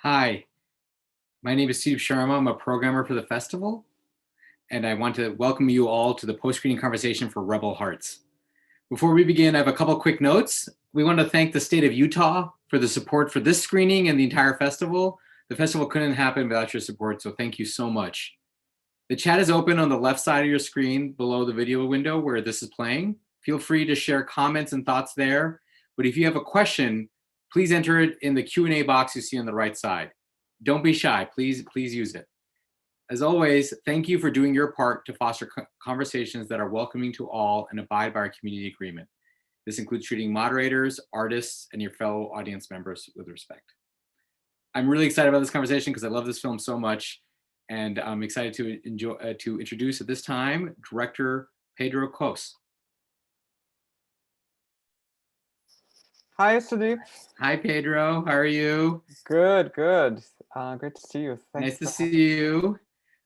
Hi, my name is Steve Sharma. I'm a programmer for the festival, and I want to welcome you all to the post-screening conversation for Rebel Hearts. Before we begin, I have a couple quick notes. We want to thank the state of Utah for the support for this screening and the entire festival. The festival couldn't happen without your support, so thank you so much. The chat is open on the left side of your screen below the video window where this is playing. Feel free to share comments and thoughts there, but if you have a question, please enter it in the Q&A box you see on the right side. Don't be shy, please use it. As always, thank you for doing your part to foster conversations that are welcoming to all and abide by our community agreement. This includes treating moderators, artists, and your fellow audience members with respect. I'm really excited about this conversation because I love this film so much, and I'm excited to introduce at this time director Pedro Kos. Hi, Sudeep. Hi, Pedro. How are you? Good. Great to see you. Nice to see you.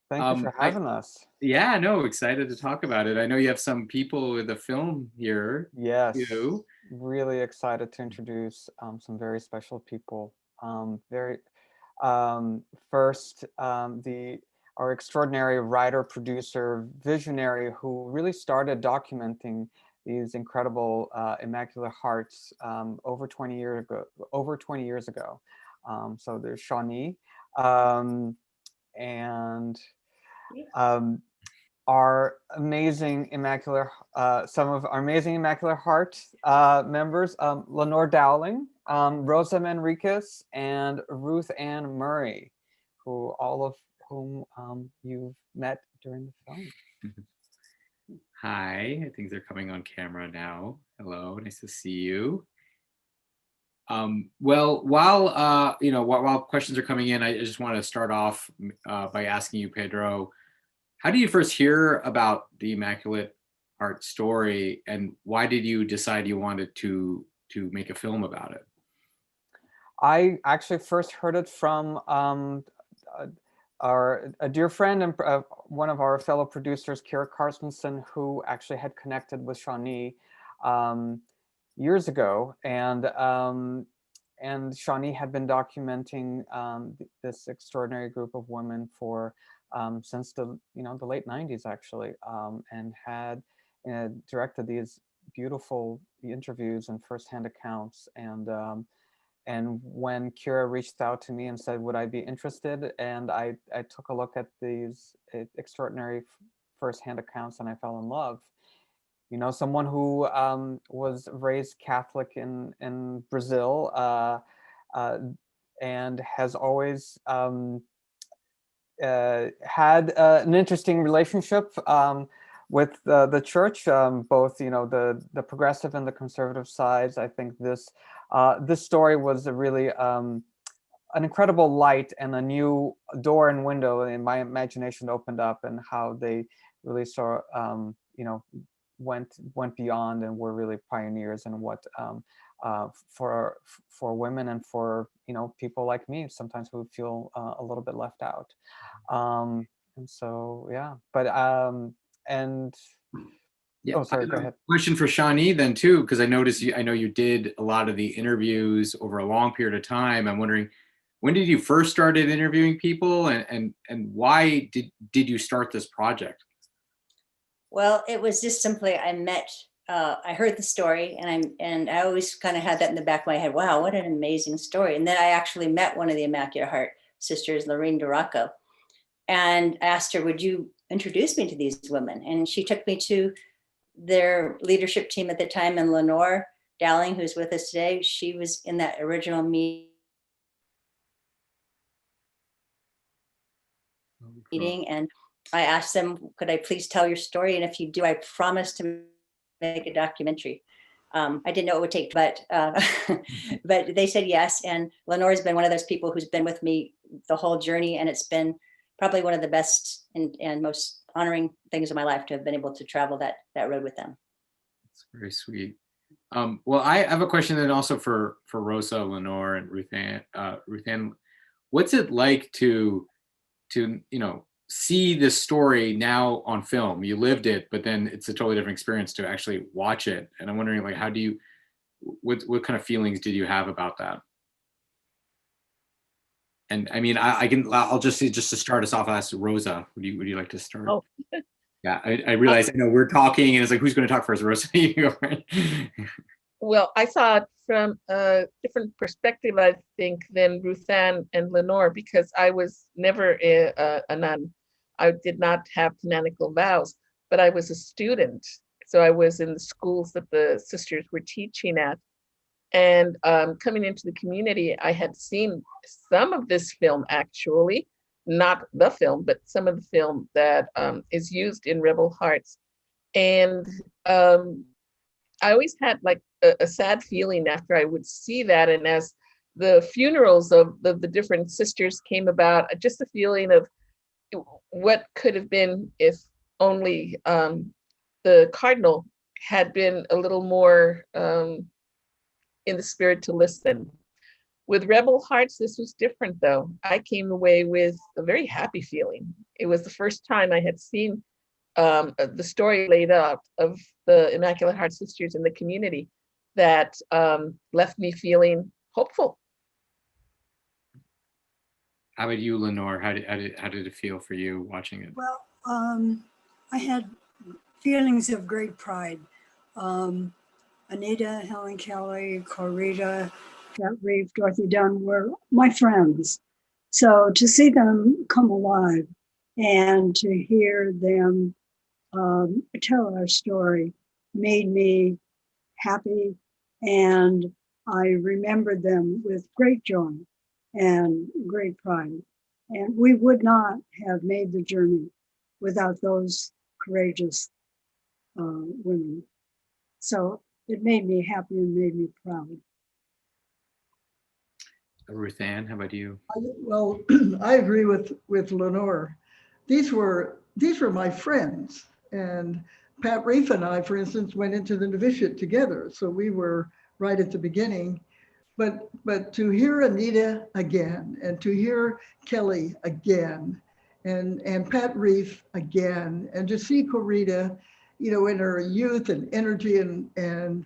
Thank you for having us. Yeah, no, excited to talk about it. I know you have some people with the film here. Yes, too. really excited to introduce some very special people. First, our extraordinary writer, producer, visionary who really started documenting these incredible Immaculate Hearts over 20 years ago. So there's Shawnee, and our amazing some of our amazing Immaculate Heart members, Lenore Dowling, Rosa Manriquez, and Ruth Ann Murray, all of whom you've met during the film. Hi, I think they're coming on camera now. Hello, nice to see you. Well, while questions are coming in, I just want to start off by asking you, Pedro, how did you first hear about the Immaculate Heart story, and why did you decide you wanted to make a film about it? I actually first heard it from a dear friend and one of our fellow producers, Kira Carstensen, who actually had connected with Shawnee years ago, and Shawnee had been documenting this extraordinary group of women for since the late 90s actually, and had directed these beautiful interviews and firsthand accounts. And when Kira reached out to me and said, would I be interested? And I took a look at these extraordinary firsthand accounts, and I fell in love. Someone who was raised Catholic in Brazil and has always had an interesting relationship with the church, both the progressive and the conservative sides. I think this story was really an incredible light and a new door and window in my imagination opened up, and how they really saw went beyond and were really pioneers in what for women and for people like me sometimes who feel a little bit left out. And so yeah, but yeah. Oh, sorry, go ahead. Question for Shawnee then too, because I noticed I know you did a lot of the interviews over a long period of time. I'm wondering, when did you first started interviewing people, and why did you start this project? Well, it was just simply I heard the story, and I always kind of had that in the back of my head. Wow, what an amazing story! And then I actually met one of the Immaculate Heart sisters, Lorene Duraco, and I asked her, "Would you introduce me to these women?" And she took me to their leadership team at the time, and Lenore Dowling, who's with us today, she was in that original meeting, and I asked them, could I please tell your story? And if you do, I promise to make a documentary. I didn't know it would take, but but they said yes. And Lenore's been one of those people who's been with me the whole journey, and it's been probably one of the best and most honoring things in my life to have been able to travel that road with them. That's very sweet. Well, I have a question then also for Rosa, Lenore, and Ruth Ann. What's it like to see this story now on film? You lived it, but then it's a totally different experience to actually watch it. And I'm wondering, like, what kind of feelings did you have about that? And I mean, I'll just to start us off, I'll ask Rosa, would you like to start? Oh. Yeah, I realize, I know we're talking and it's like, who's going to talk first? Rosa, you go, right? Well, I saw it from a different perspective, I think, than Ruthann and Lenore, because I was never a nun. I did not have canonical vows, but I was a student. So I was in the schools that the sisters were teaching at. And coming into the community, I had seen some of this film, actually, not the film, but some of the film that is used in Rebel Hearts. And I always had like a sad feeling after I would see that. And as the funerals of the different sisters came about, just a feeling of what could have been if only the cardinal had been a little more in the spirit to listen. With Rebel Hearts, this was different though. I came away with a very happy feeling. It was the first time I had seen the story laid out of the Immaculate Heart Sisters in the community that left me feeling hopeful. How about you, Lenore? How did it feel for you watching it? Well, I had feelings of great pride. Anita, Helen Kelly, Corita, Pat Reeve, Dorothy Dunn were my friends. So to see them come alive and to hear them tell our story made me happy, and I remembered them with great joy and great pride. And we would not have made the journey without those courageous women. So it made me happy and made me proud. Ruthann, how about you? Well, I agree with Lenore. These were my friends, and Pat Reef and I, for instance, went into the novitiate together, so we were right at the beginning. But to hear Anita again, and to hear Kelly again, and Pat Reef again, and to see Corita, in her youth and energy, and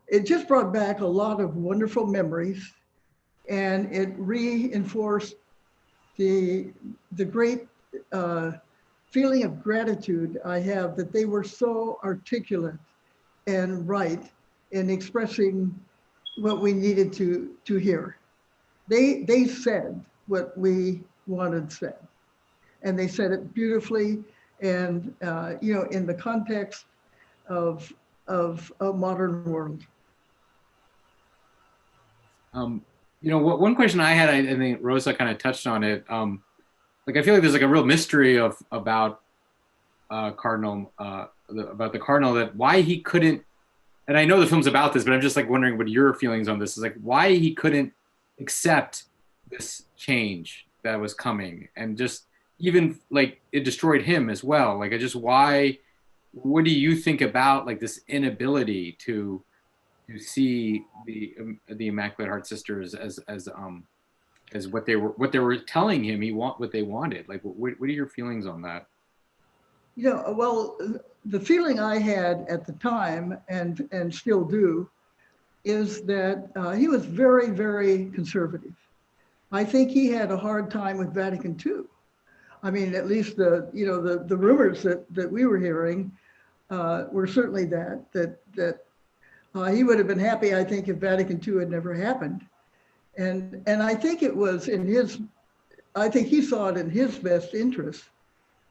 it just brought back a lot of wonderful memories, and it reinforced the great feeling of gratitude I have that they were so articulate and right in expressing what we needed to hear. They said what we wanted said, and they said it beautifully, and in the context of a modern world. One question I had, I think Rosa kind of touched on it. I feel like there's like a real mystery about Cardinal, about the Cardinal, that why he couldn't. And I know the film's about this, but I'm just like wondering what your feelings on this is, like why he couldn't accept this change that was coming, and just even like it destroyed him as well. Like what do you think about like this inability to see the Immaculate Heart Sisters as what they were telling him what they wanted? Like what are your feelings on that? Well, the feeling I had at the time, and still do, is that he was very, very conservative. I think he had a hard time with Vatican II. I mean, at least the rumors that we were hearing were certainly that he would have been happy, I think, if Vatican II had never happened. And I think it was I think he saw it in his best interest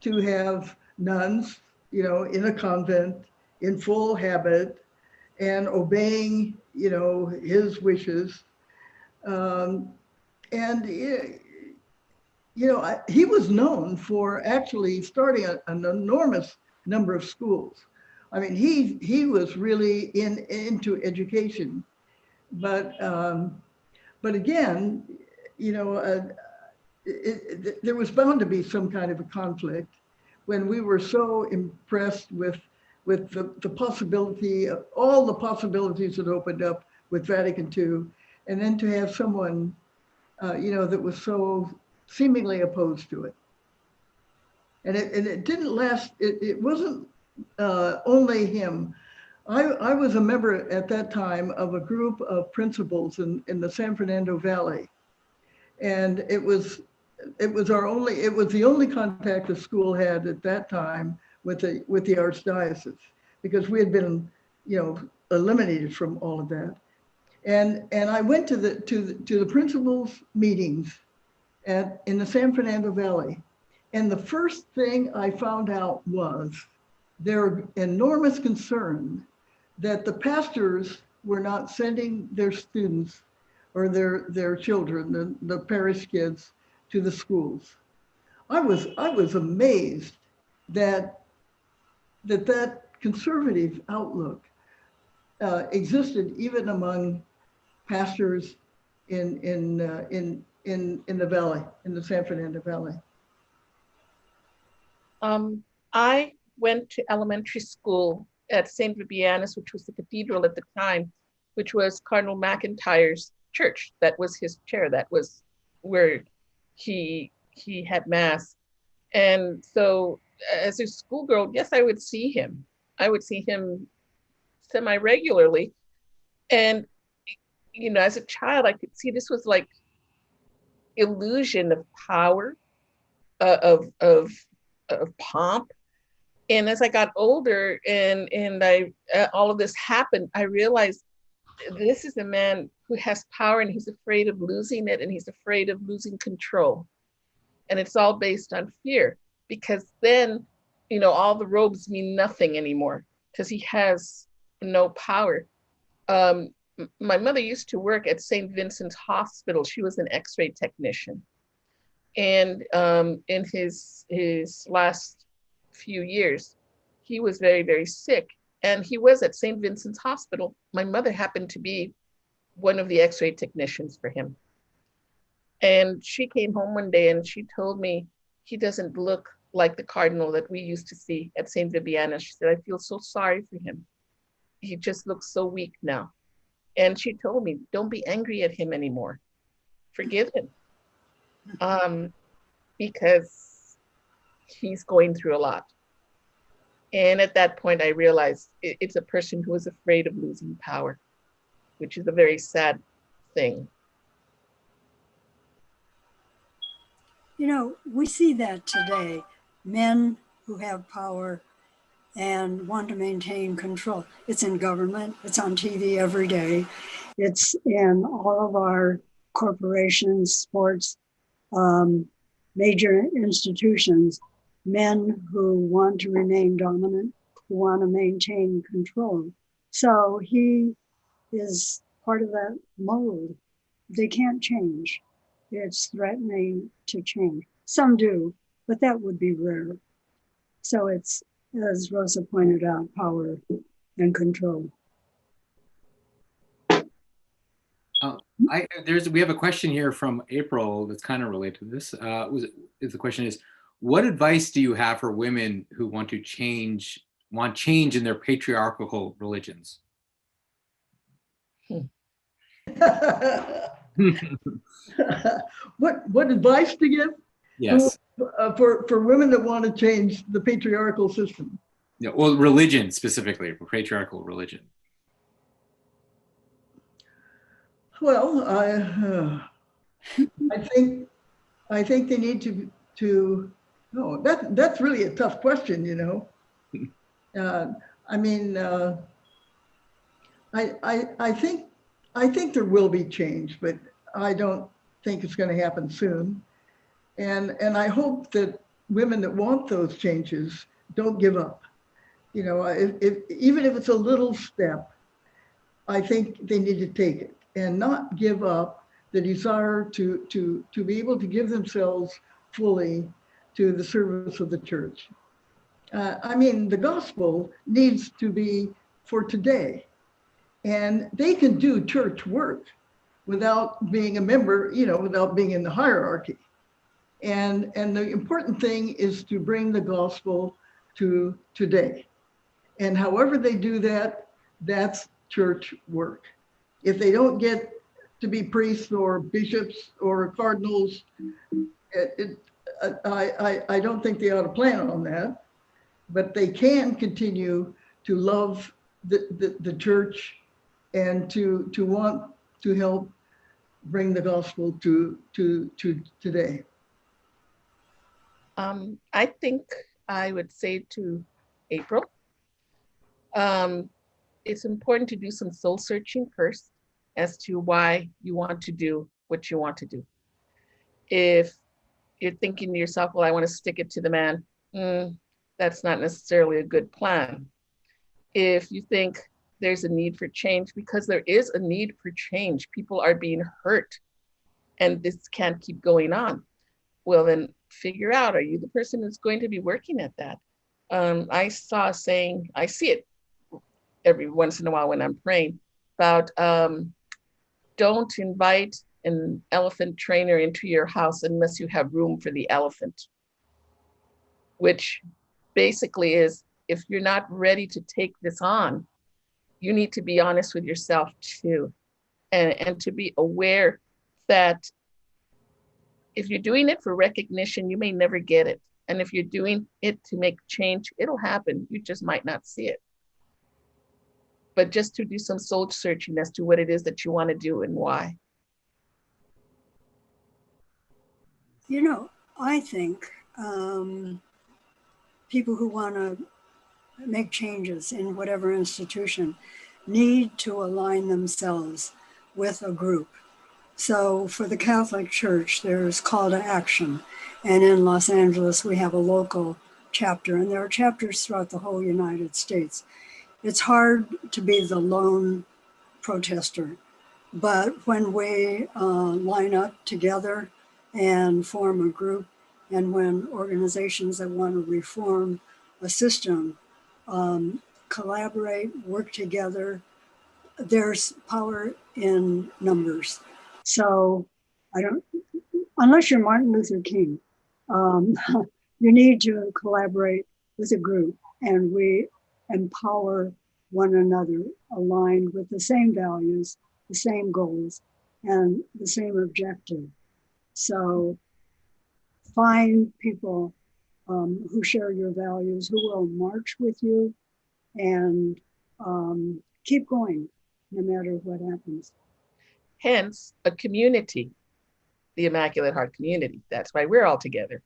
to have nuns, in a convent, in full habit, and obeying, his wishes. He was known for actually starting an enormous number of schools. I mean, he was really into education, but again, there was bound to be some kind of a conflict when we were so impressed with the possibility of all the possibilities that opened up with Vatican II, and then to have someone, that was so seemingly opposed to it. And it didn't last. It wasn't only him. I was a member at that time of a group of principals in the San Fernando Valley. And it was the only contact the school had at that time with the archdiocese, because we had been, eliminated from all of that. And I went to the principals' meetings in the San Fernando Valley. And the first thing I found out was their enormous concern that the pastors were not sending their students or their children, the parish kids, to the schools. I was amazed that conservative outlook existed even among pastors in the valley, in the San Fernando Valley. I went to elementary school at St. Vibianus, which was the cathedral at the time, which was Cardinal McIntyre's church. That was his chair. That was where he had mass. And so as a schoolgirl, yes, I would see him. I would see him semi-regularly. And, as a child, I could see this was like illusion of power, of pomp. And as I got older and I all of this happened, I realized this is a man who has power and he's afraid of losing it, and he's afraid of losing control. And it's all based on fear, because then, all the robes mean nothing anymore because he has no power. My mother used to work at St. Vincent's Hospital. She was an X-ray technician. And in his last few years, he was very, very sick. And he was at St. Vincent's Hospital. My mother happened to be one of the X-ray technicians for him. And she came home one day and she told me, he doesn't look like the cardinal that we used to see at St. Vibiana. She said, I feel so sorry for him. He just looks so weak now. And she told me, don't be angry at him anymore. Forgive him. Because he's going through a lot. And at that point, I realized it's a person who is afraid of losing power, which is a very sad thing. We see that today. Men who have power and want to maintain control. It's in government, it's on TV every day, it's in all of our corporations, sports, major institutions. Men who want to remain dominant, who want to maintain control. So he is part of that mold. They can't change. It's threatening to change. Some do, but that would be rare. So it's, as Rosa pointed out, power and control. We have a question here from April that's kind of related to this. The question is, what advice do you have for women who want change in their patriarchal religions? What advice to give? Yes. For women that want to change the patriarchal system. Yeah, well, religion specifically, for patriarchal religion. Well, I think they need to. No, that's really a tough question, I think there will be change, but I don't think it's going to happen soon. And I hope that women that want those changes don't give up. Even if it's a little step, I think they need to take it and not give up the desire to be able to give themselves fully to the service of the church. The gospel needs to be for today, and they can do church work without being a member, without being in the hierarchy. And the important thing is to bring the gospel to today. And however they do that, that's church work. If they don't get to be priests or bishops or cardinals, I don't think they ought to plan on that, but they can continue to love the church and to want to help bring the gospel to today? I think I would say to April, it's important to do some soul searching first as to why you want to do what you want to do. If you're thinking to yourself, well, I want to stick it to the man, that's not necessarily a good plan. If you think there's a need for change, because there is a need for change, people are being hurt and this can't keep going on, well, then figure out, are you the person that's going to be working at that? I saw a saying, I see it every once in a while when I'm praying, about don't invite an elephant trainer into your house unless you have room for the elephant, which basically is, if you're not ready to take this on, you need to be honest with yourself too, and to be aware that if you're doing it for recognition, you may never get it. And if you're doing it to make change, it'll happen. You just might not see it. But just to do some soul searching as to what it is that you want to do and why. You know, I think people who want to make changes in whatever institution need to align themselves with a group. So for the Catholic Church, there's call to action. And in Los Angeles, we have a local chapter, and there are chapters throughout the whole United States. It's hard to be the lone protester, but when we line up together and form a group, and when organizations that want to reform a system collaborate, work together, there's power in numbers. So unless you're Martin Luther King, you need to collaborate with a group, and we empower one another aligned with the same values, the same goals, and the same objective. So find people who share your values, who will march with you, and keep going no matter what happens. Hence, a community, the Immaculate Heart community. That's why we're all together.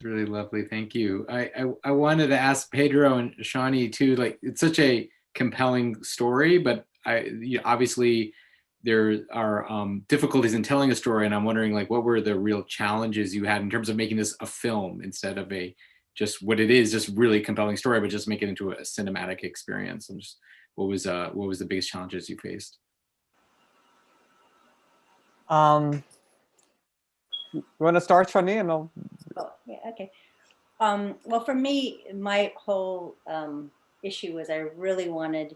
Really lovely. Thank you. I wanted to ask Pedro and Shawnee too, like, it's such a compelling story, but obviously there are difficulties in telling a story. And I'm wondering, like, what were the real challenges you had in terms of making this a film instead of just what it is, just really compelling story, but just make it into a cinematic experience? And just what was the biggest challenges you faced? You want to start, Shawnee? And I'll... Oh, yeah, okay. Well, for me, my whole issue was I really wanted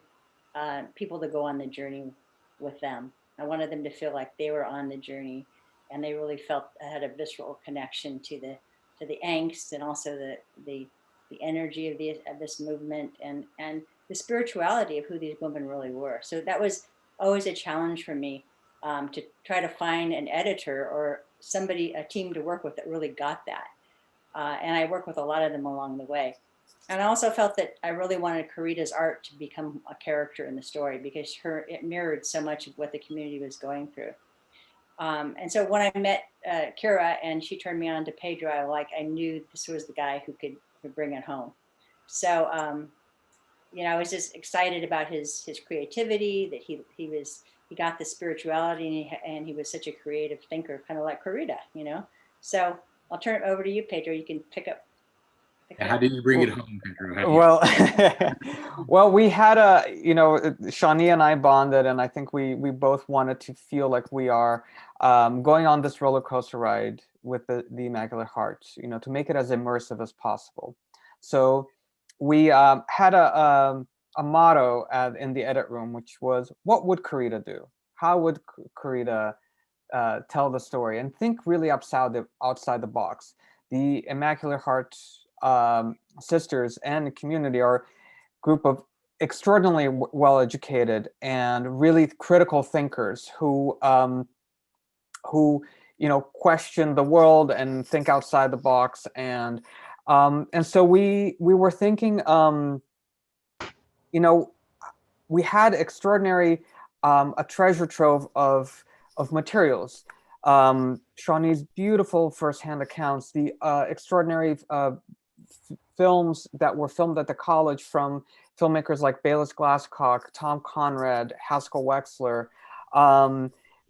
people to go on the journey with them. I wanted them to feel like they were on the journey, and they really felt I had a visceral connection to the angst, and also the energy of this movement, and the spirituality of who these women really were. So that was always a challenge for me, to try to find an editor or a team to work with that really got that. And I worked with a lot of them along the way. And I also felt that I really wanted Carita's art to become a character in the story, because it mirrored so much of what the community was going through. And so when I met Kira and she turned me on to Pedro, I knew this was the guy who could bring it home. So, I was just excited about his creativity, that he got the spirituality, and he was such a creative thinker, kind of like Carita, So I'll turn it over to you, Pedro. You can pick up. How did you bring it home, Pedro? Well, we had Shawnee and I bonded, and I think we both wanted to feel like we are going on this roller coaster ride with the Immaculate Heart, to make it as immersive as possible. So we had a motto in the edit room, which was, what would Carita do? How would Carita tell the story? And think really outside the box. The Immaculate Heart sisters and community are a group of extraordinarily well-educated and really critical thinkers who question the world and think outside the box. And so we were thinking, we had extraordinary a treasure trove of materials. Shawnee's beautiful firsthand accounts, the extraordinary films that were filmed at the college from filmmakers like Bayless Glasscock, Tom Conrad, Haskell Wexler,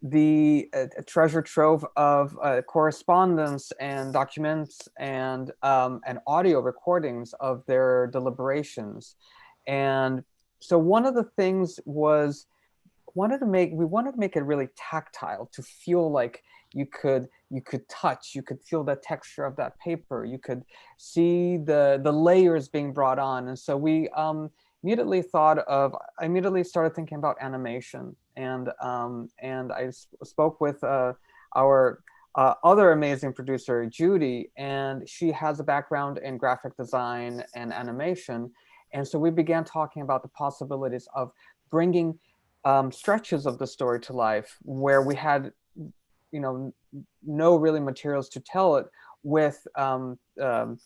the treasure trove of correspondence and documents and audio recordings of their deliberations. And so one of the things was we wanted to make it really tactile, to feel like you could touch, you could feel the texture of that paper, you could see the layers being brought on. And so we immediately started thinking about animation. And I spoke with our other amazing producer, Judy, and she has a background in graphic design and animation. And so we began talking about the possibilities of bringing stretches of the story to life where we had, no really materials to tell it, with the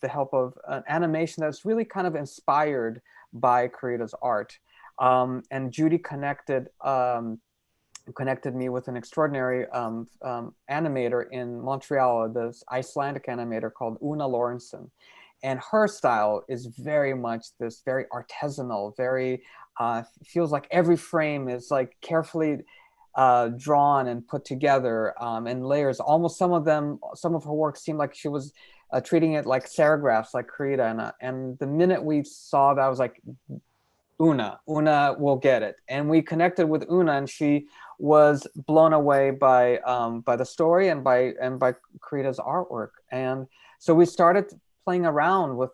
help of an animation that's really kind of inspired by Corrida's art. And Judy connected me with an extraordinary animator in Montreal, this Icelandic animator called Una Lorentzen. And her style is very much this very artisanal, very, feels like every frame is like carefully drawn and put together in layers. Almost some of her work seemed like she was treating it like serigraphs, like Corrida. And the minute we saw that, I was like, Una will get it. And we connected with Una, and she was blown away by the story and by Corrida's artwork. And so we started playing around with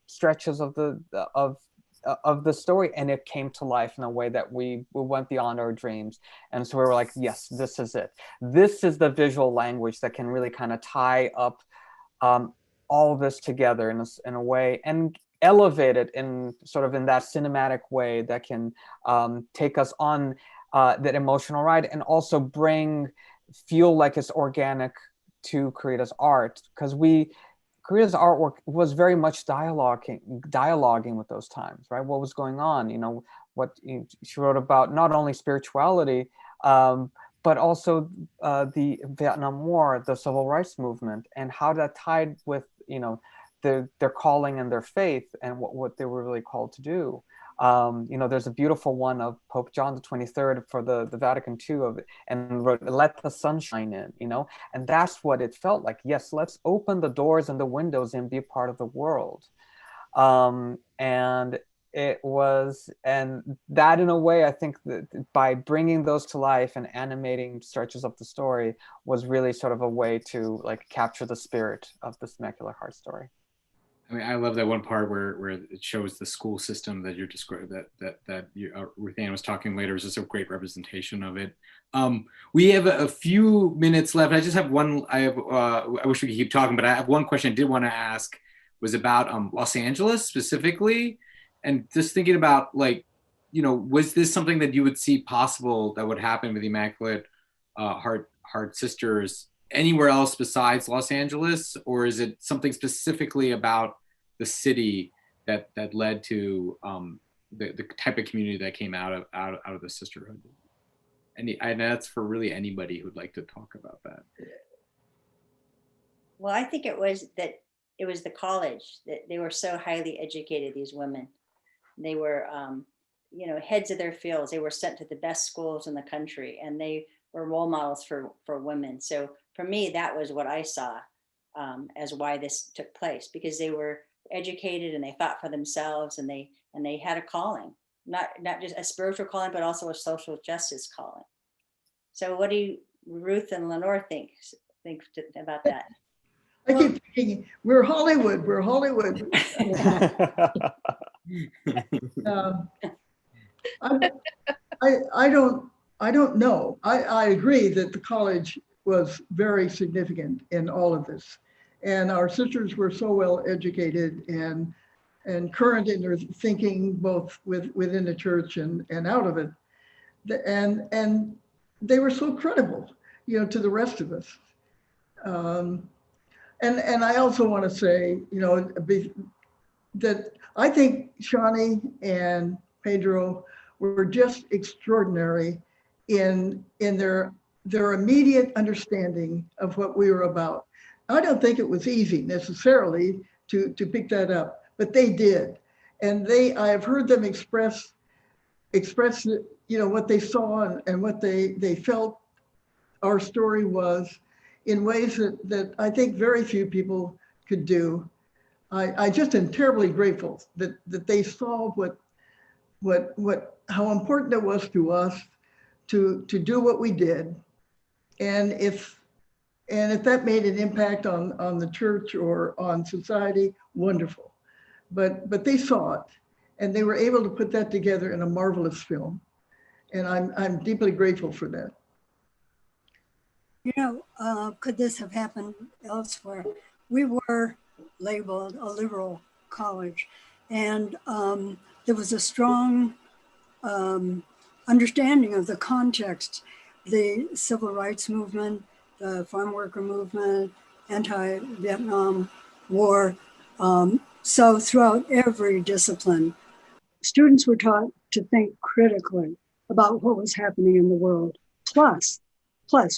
stretches of the story, and it came to life in a way that we went beyond our dreams. And so we were like, yes, this is it. This is the visual language that can really kind of tie up all of this together in a way, and elevate it in that cinematic way that can take us on that emotional ride, and also feel like it's organic to Corrida's art, because Corrida's artwork was very much dialoguing with those times, right? What was going on, she wrote about not only spirituality, but also the Vietnam War, the Civil Rights Movement, and how that tied with, their calling and their faith, and what they were really called to do. There's a beautiful one of Pope John the 23rd for the Vatican II and wrote, "Let the sun shine in," and that's what it felt like. Yes, let's open the doors and the windows and be a part of the world. And that, in a way, I think that by bringing those to life and animating stretches of the story was really sort of a way to capture the spirit of this Immaculate Heart story. I mean, I love that one part where it shows the school system that you're describing, that Ruth Ann was talking later, is just a great representation of it. We have a few minutes left. I just have one. I wish we could keep talking, but I have one question I did want to ask, was about Los Angeles specifically, and just thinking about was this something that you would see possible that would happen with the Immaculate Heart Sisters anywhere else besides Los Angeles, or is it something specifically about the city that led to the type of community that came out of the sisterhood? And that's for really anybody who'd like to talk about that. Well, I think it was the college, that they were so highly educated, these women. They were heads of their fields. They were sent to the best schools in the country, and they were role models for women. So for me, that was what I saw as why this took place, because they were educated and they thought for themselves, and they had a calling, not just a spiritual calling, but also a social justice calling. So what do Ruth and Lenore think about that? I keep thinking, we're Hollywood. I don't know. I agree that the college was very significant in all of this. And our sisters were so well educated and current in their thinking, both within the church and out of it. And they were so credible, to the rest of us. And I also want to say, that I think Shawnee and Pedro were just extraordinary in their immediate understanding of what we were about. I don't think it was easy necessarily to pick that up, but they did. And I've heard them express what they saw and what they felt our story was in ways that I think very few people could do. I just am terribly grateful that they saw how important it was to us to do what we did. And if that made an impact on the church or on society, wonderful. But they saw it, and they were able to put that together in a marvelous film. And I'm deeply grateful for that. You know, could this have happened elsewhere? We were labeled a liberal college, and there was a strong understanding of the context, the civil rights movement, the farm worker movement, anti-Vietnam War. So throughout every discipline, students were taught to think critically about what was happening in the world. Plus,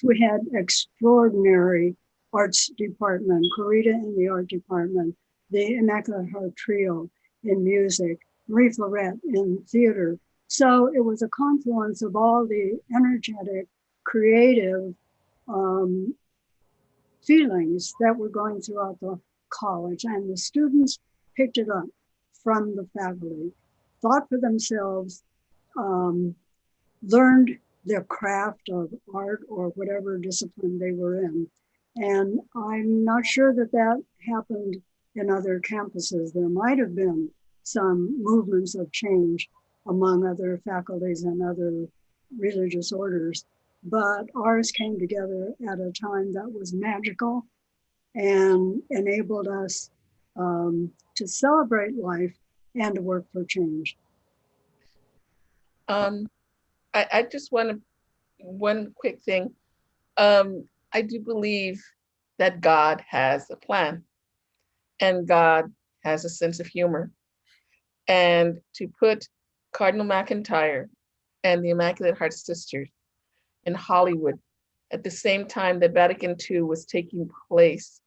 we had extraordinary arts department, Corita in the art department, the Immaculate Heart Trio in music, Marie Florette in theater. So it was a confluence of all the energetic, creative feelings that were going throughout the college. And the students picked it up from the faculty, thought for themselves, learned their craft of art or whatever discipline they were in. And I'm not sure that happened in other campuses. There might have been some movements of change among other faculties and other religious orders, but ours came together at a time that was magical and enabled us to celebrate life and to work for change. I just want one quick thing. I do believe that God has a plan, and God has a sense of humor. And to put Cardinal McIntyre and the Immaculate Heart Sisters in Hollywood at the same time that Vatican II was taking place,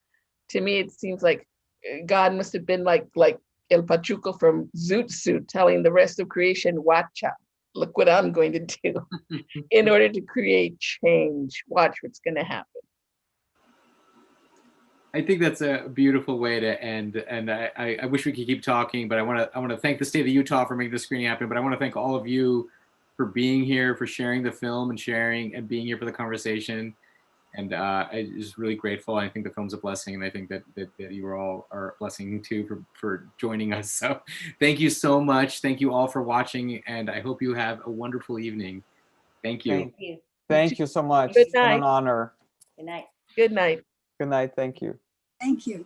to me, it seems like God must have been like El Pachuco from Zoot Suit telling the rest of creation, watch out, look what I'm going to do in order to create change. Watch what's going to happen. I think that's a beautiful way to end, and I wish we could keep talking, but I want to thank the state of Utah for making the screening happen. But I want to thank all of you for being here, for sharing the film and sharing and being here for the conversation. And I'm just really grateful. I think the film's a blessing, and I think that you all are a blessing too for joining us. So thank you so much. Thank you all for watching, and I hope you have a wonderful evening. Thank you. Thank you. Thank you so much. Good It's been night. an honor. Good night. Good night. Good night. Thank you. Thank you.